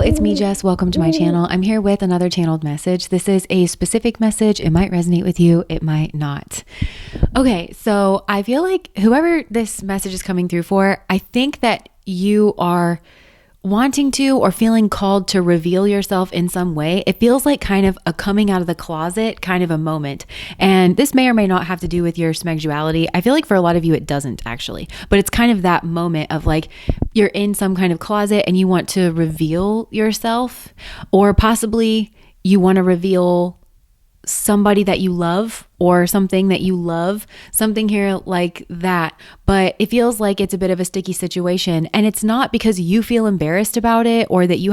it's me, Jess. Welcome to my channel. I'm here with another channeled message. This is a specific message. It might resonate with you. It might not. Okay, so I feel like whoever this message is coming through for, I think that you are wanting to or feeling called to reveal yourself in some way. It feels like kind of a coming out of the closet kind of a moment. And this may or may not have to do with your smexuality. I feel like for a lot of you, it doesn't actually, but it's kind of that moment of like, you're in some kind of closet and you want to reveal yourself, or possibly you want to reveal somebody that you love or something that you love, something here like that. But it feels like it's a bit of a sticky situation, and it's not because you feel embarrassed about it or that you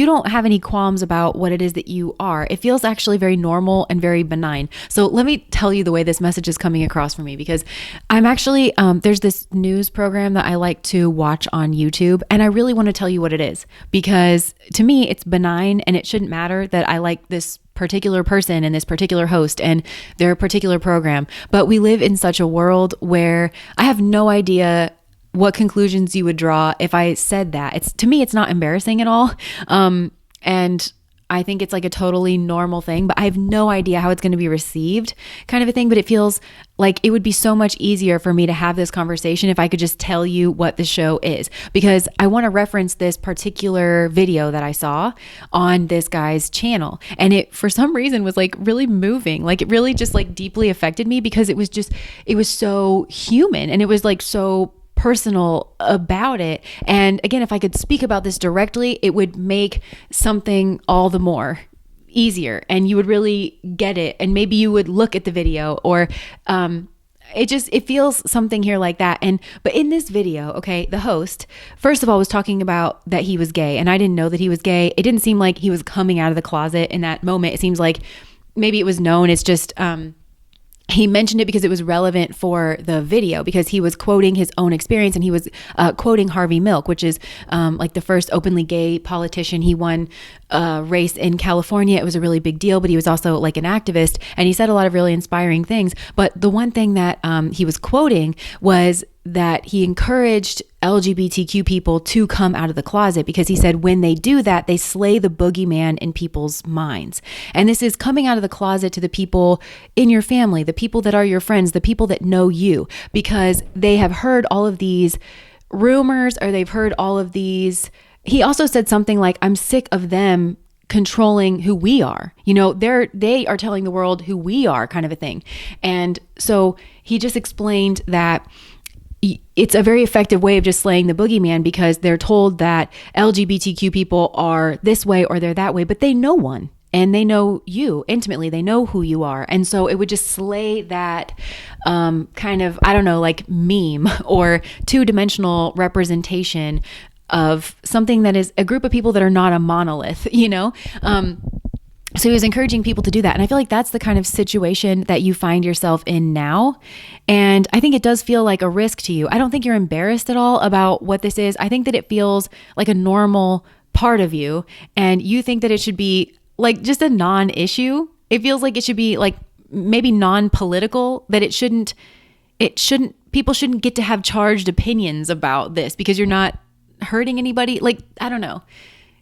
don't have any qualms about what it is that you are. It feels actually very normal and very benign. So let me tell you the way this message is coming across for me, because I'm actually, there's this news program that I like to watch on YouTube, and I really want to tell you what it is, because to me, it's benign, and it shouldn't matter that I like this particular person and this particular host and their particular program. But we live in such a world where I have no idea what conclusions you would draw if I said that. To me, it's not embarrassing at all. And I think it's like a totally normal thing, but I have no idea how it's going to be received, kind of a thing. But it feels like it would be so much easier for me to have this conversation if I could just tell you what the show is, because I want to reference this particular video that I saw on this guy's channel. And it, for some reason, was like really moving. Like it really just like deeply affected me, because it was so human, and it was like so personal about it. And again, if I could speak about this directly, it would make something all the more easier, and you would really get it. And maybe you would look at the video, or it feels something here like that. But in this video, okay, the host, first of all, was talking about that he was gay, and I didn't know that he was gay. It didn't seem like he was coming out of the closet in that moment. It seems like maybe it was known. It's just, he mentioned it because it was relevant for the video, because he was quoting his own experience, and he was quoting Harvey Milk, which is like the first openly gay politician. He won a race in California. It was a really big deal, but he was also like an activist, and he said a lot of really inspiring things. But the one thing that he was quoting was that he encouraged LGBTQ people to come out of the closet, because he said when they do that, they slay the boogeyman in people's minds. And this is coming out of the closet to the people in your family, the people that are your friends, the people that know you, because they have heard all of these rumors, or they've heard all of these. He also said something like, I'm sick of them controlling who we are. You know, they are telling the world who we are, kind of a thing. And so he just explained that it's a very effective way of just slaying the boogeyman, because they're told that LGBTQ people are this way or they're that way, but they know one, and they know you intimately. They know who you are. And so it would just slay that kind of, I don't know, like meme or two-dimensional representation of something that is a group of people that are not a monolith, you know? So he was encouraging people to do that. And I feel like that's the kind of situation that you find yourself in now. And I think it does feel like a risk to you. I don't think you're embarrassed at all about what this is. I think that it feels like a normal part of you. And you think that it should be like just a non-issue. It feels like it should be like maybe non-political, that people shouldn't get to have charged opinions about this because you're not hurting anybody. Like, I don't know.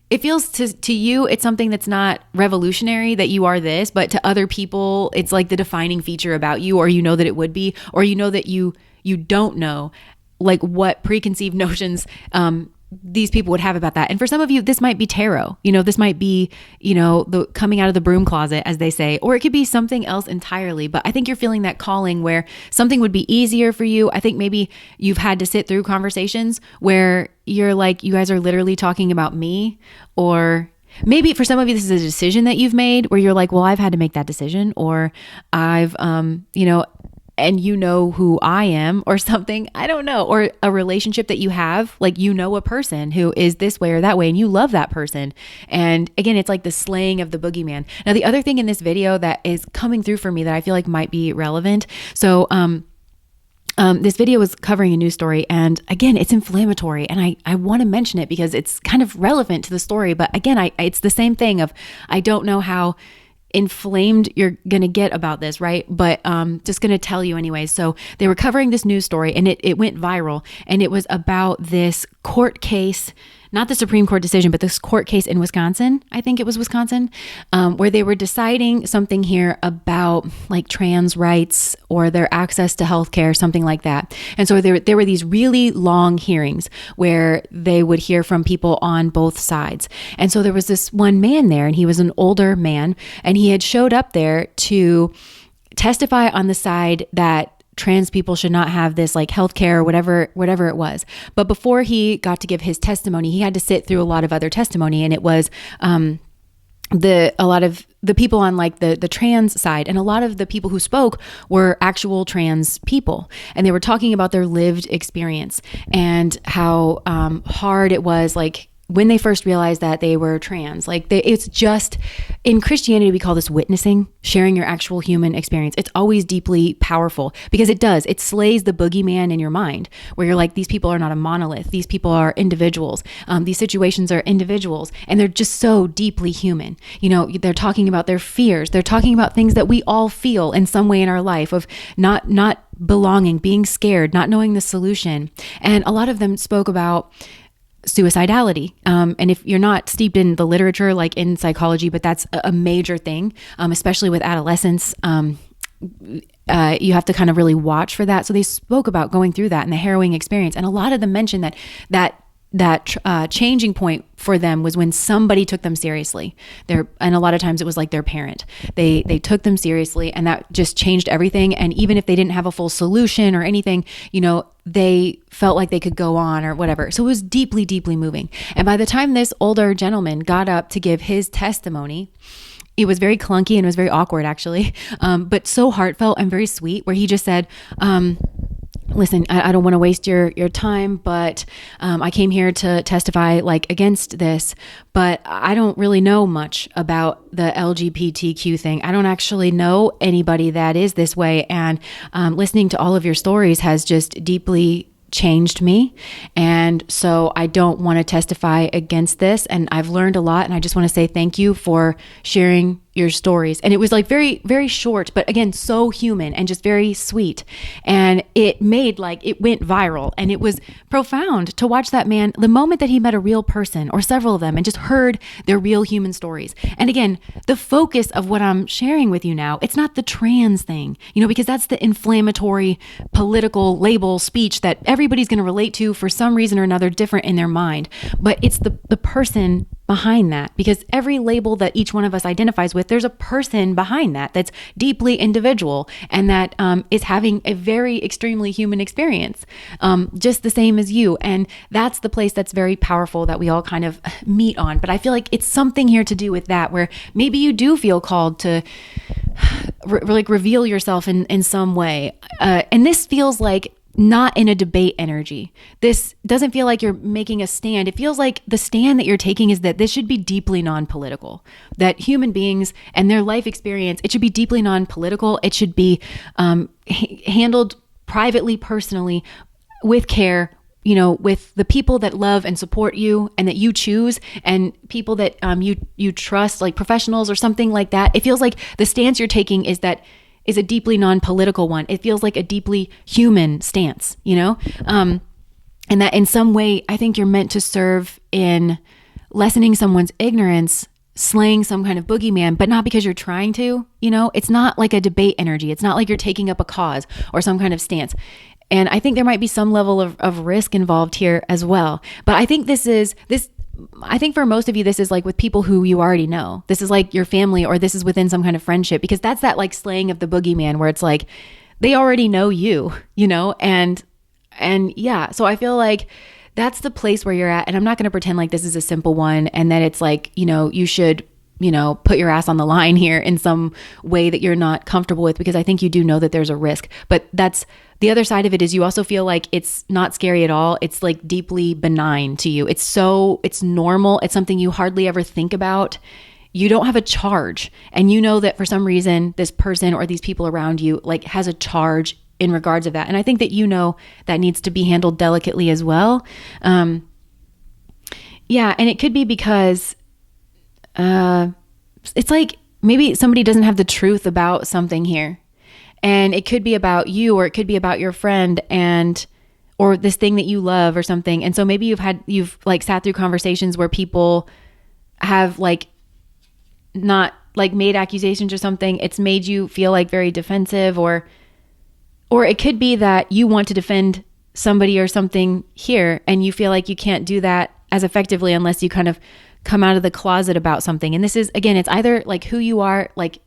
It feels to you, it's something that's not revolutionary that you are this, but to other people, it's like the defining feature about you, or you know that it would be, or you know that you don't know like what preconceived notions these people would have about that. And for some of you, this might be tarot. You know, this might be, you know, the coming out of the broom closet, as they say, or it could be something else entirely. But I think you're feeling that calling where something would be easier for you. I think maybe you've had to sit through conversations where you're like, you guys are literally talking about me, or maybe for some of you, this is a decision that you've made where you're like, well, I've had to make that decision, or I've, you know, and you know who I am, or something, I don't know, or a relationship that you have, like, you know, a person who is this way or that way, and you love that person. And again, it's like the slaying of the boogeyman. Now, the other thing in this video that is coming through for me that I feel like might be relevant. So, this video was covering a news story, and again, it's inflammatory, and I want to mention it because it's kind of relevant to the story. But again, it's the same thing of, I don't know how inflamed you're going to get about this, right? But just going to tell you anyways. So they were covering this news story, and it went viral, and it was about this court case not the Supreme Court decision, but this court case in Wisconsin, I think it was Wisconsin, where they were deciding something here about like trans rights or their access to healthcare, something like that. And so there were these really long hearings where they would hear from people on both sides. And so there was this one man there, and he was an older man, and he had showed up there to testify on the side that trans people should not have this like healthcare or whatever it was. But before he got to give his testimony, he had to sit through a lot of other testimony, and it was a lot of the people on like the trans side, and a lot of the people who spoke were actual trans people, and they were talking about their lived experience and how hard it was, like when they first realized that they were trans. Like it's just, in Christianity, we call this witnessing, sharing your actual human experience. It's always deeply powerful because it slays the boogeyman in your mind, where you're like, these people are not a monolith. These people are individuals. These situations are individuals, and they're just so deeply human. You know, they're talking about their fears. They're talking about things that we all feel in some way in our life, of not belonging, being scared, not knowing the solution. And a lot of them spoke about suicidality. And if you're not steeped in the literature, like in psychology, but that's a major thing, especially with adolescents. You have to kind of really watch for that. So they spoke about going through that and the harrowing experience. And a lot of them mentioned that changing point for them was when somebody took them seriously. And a lot of times it was like their parent. They took them seriously, and that just changed everything. And even if they didn't have a full solution or anything, you know, they felt like they could go on or whatever. So it was deeply, deeply moving. And by the time this older gentleman got up to give his testimony, it was very clunky and it was very awkward, actually, but so heartfelt and very sweet, where he just said, listen, I don't want to waste your time, but I came here to testify like against this, but I don't really know much about the LGBTQ thing. I don't actually know anybody that is this way. And listening to all of your stories has just deeply changed me. And so I don't want to testify against this. And I've learned a lot. And I just want to say thank you for sharing your stories. And it was like very, very short, but again, so human and just very sweet. And it went viral, and it was profound to watch that man, the moment that he met a real person or several of them and just heard their real human stories. And again, the focus of what I'm sharing with you now, it's not the trans thing, you know, because that's the inflammatory political label speech that everybody's going to relate to for some reason or another, different in their mind. But it's the person behind that, because every label that each one of us identifies with, there's a person behind that that's deeply individual, and that is having a very extremely human experience, just the same as you. And that's the place that's very powerful that we all kind of meet on. But I feel like it's something here to do with that, where maybe you do feel called to reveal yourself in some way. And this feels like not in a debate energy. This doesn't feel like you're making a stand. It feels like the stand that you're taking is that this should be deeply non-political, that human beings and their life experience, it should be deeply non-political. It should be handled privately, personally, with care, you know, with the people that love and support you and that you choose, and people that you trust, like professionals or something like that. It feels like the stance you're taking is a deeply non-political one. It feels like a deeply human stance, you know? And that in some way, I think you're meant to serve in lessening someone's ignorance, slaying some kind of boogeyman, but not because you're trying to, you know? It's not like a debate energy. It's not like you're taking up a cause or some kind of stance. And I think there might be some level of risk involved here as well. But I think I think for most of you, this is like with people who you already know. This is like your family, or this is within some kind of friendship, because that's that like slaying of the boogeyman, where it's like they already know you, you know? And yeah, so I feel like that's the place where you're at. And I'm not going to pretend like this is a simple one and that it's like, you know, you should, you know, put your ass on the line here in some way that you're not comfortable with, because I think you do know that there's a risk. But that's the other side of it, is you also feel like it's not scary at all. It's like deeply benign to you. It's normal. It's something you hardly ever think about. You don't have a charge. And you know that for some reason, this person or these people around you like has a charge in regards of that. And I think that, you know, that needs to be handled delicately as well. Yeah. And it could be because it's like maybe somebody doesn't have the truth about something here, and it could be about you, or it could be about your friend. And or this thing that you love or something. And so maybe you've like sat through conversations where people have like not like made accusations or something. It's made you feel like very defensive, or it could be that you want to defend somebody or something here and you feel like you can't do that as effectively unless you kind of come out of the closet about something. And this is, again, it's either like who you are, like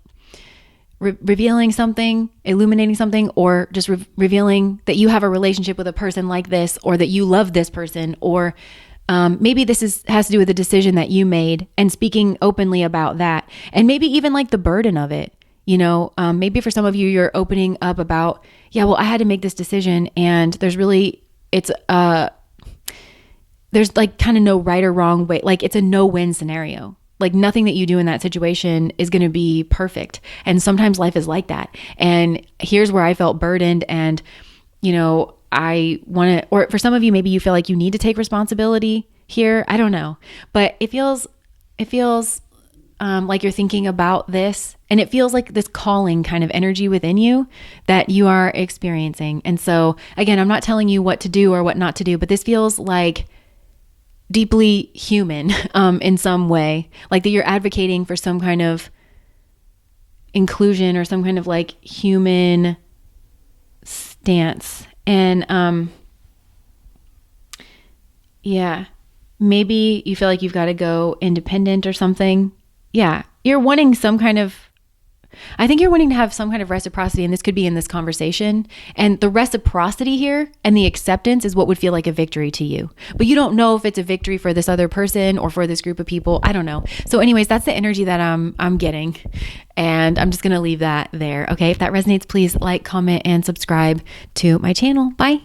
revealing something, illuminating something, or just revealing that you have a relationship with a person like this, or that you love this person, or maybe this has to do with a decision that you made and speaking openly about that. And maybe even like the burden of it, you know, maybe for some of you, you're opening up about, yeah, well, I had to make this decision and there's like kind of no right or wrong way. Like it's a no-win scenario. Like nothing that you do in that situation is going to be perfect. And sometimes life is like that. And here's where I felt burdened, and, you know, I want to, or for some of you, maybe you feel like you need to take responsibility here. I don't know, but it feels like you're thinking about this, and it feels like this calling kind of energy within you that you are experiencing. And so again, I'm not telling you what to do or what not to do, but this feels like deeply human, in some way, like that you're advocating for some kind of inclusion or some kind of like human stance. And, yeah, maybe you feel like you've got to go independent or something. Yeah. You're wanting some kind of, I think you're wanting to have some kind of reciprocity, and this could be in this conversation. And the reciprocity here and the acceptance is what would feel like a victory to you. But you don't know if it's a victory for this other person or for this group of people. I don't know. So anyways, that's the energy that I'm getting. And I'm just going to leave that there. Okay. If that resonates, please like, comment, and subscribe to my channel. Bye.